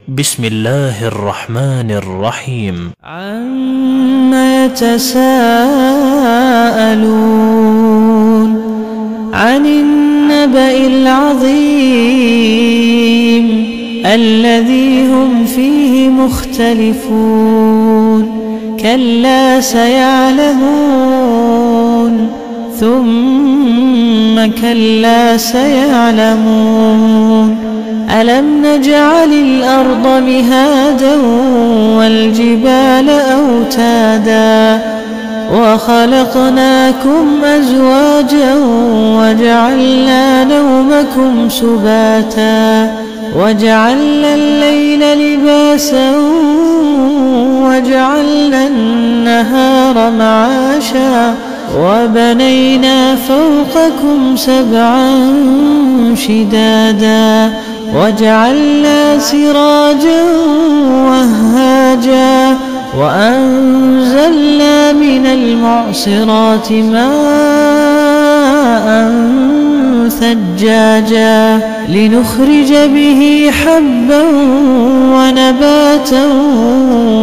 بسم الله الرحمن الرحيم. عما يتساءلون عن النبأ العظيم الذي هم فيه مختلفون كلا سيعلمون ثم كلا سيعلمون ألم نجعل الأرض مهادا والجبال أوتادا وخلقناكم أزواجا وجعلنا نومكم سباتا وجعلنا الليل لباسا وجعلنا النهار معاشا وبنينا فوقكم سبعا شدادا وجعلنا سراجا وهاجا وأنزلنا من المعصرات ماء ثجاجا لنخرج به حبا ونباتا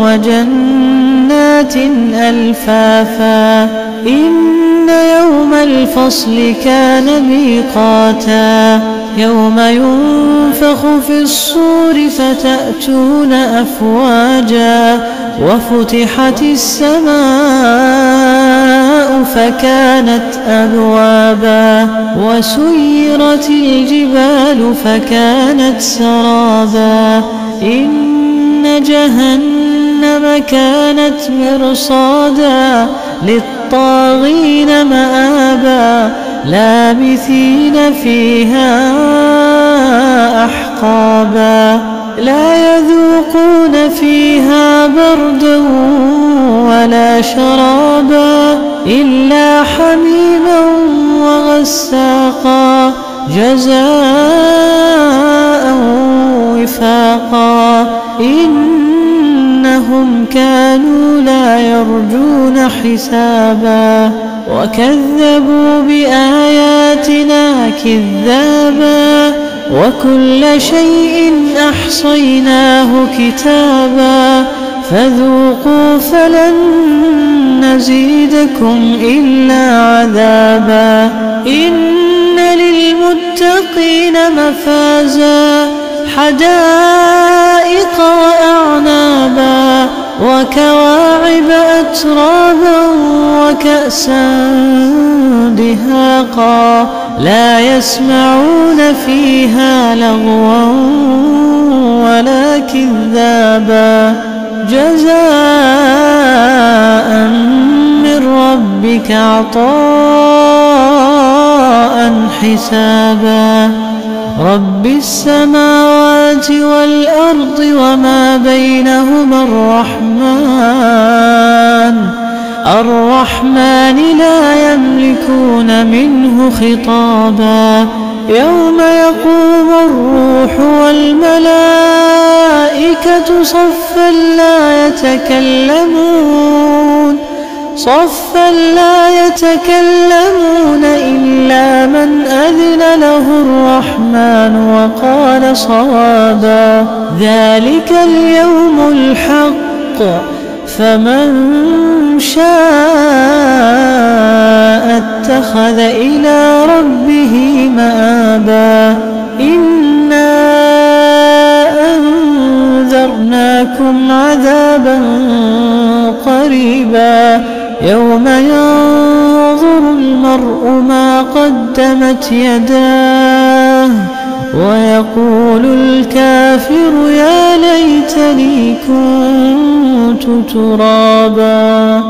وجنات ألفافا إن يوم الفصل كان ميقاتا يوم ينفخ في الصور فتأتون أفواجا وفتحت السماء فكانت أبوابا وسيرت الجبال فكانت سرابا إن جهنم كانت مرصادا للطاغين مآبا لابثين فيها أحقابا لا يذوقون فيها بردا ولا شرابا إلا حميما وغساقا جزاء وفاقا إنهم كانوا لا يرجون حسابا وكذبوا بآياتنا كذابا وكل شيء أحصيناه كتابا فذوقوا فلن نزيدكم إلا عذابا إن للمتقين مفازا حدائق وأعنابا وكواعب أترابا وكأسا دهاقا لا يسمعون فيها لغوا ولا كذابا جزاء من ربك عطاء حسابا رب السماوات والأرض وما بينهما الرحمن لا يملكون منه خطابا يوم يقوم الروح والملائكة صفا لا يتكلمون إلا من أذن له الرحمن وقال صوابا ذلك اليوم الحق فمن شاء اتخذ إلى ربه مآبا إنا أنذرناكم عذابا قريبا يوم ينظر المرء ما قدمت يداه ويقول الكافر يا ليتني كنت ترابا.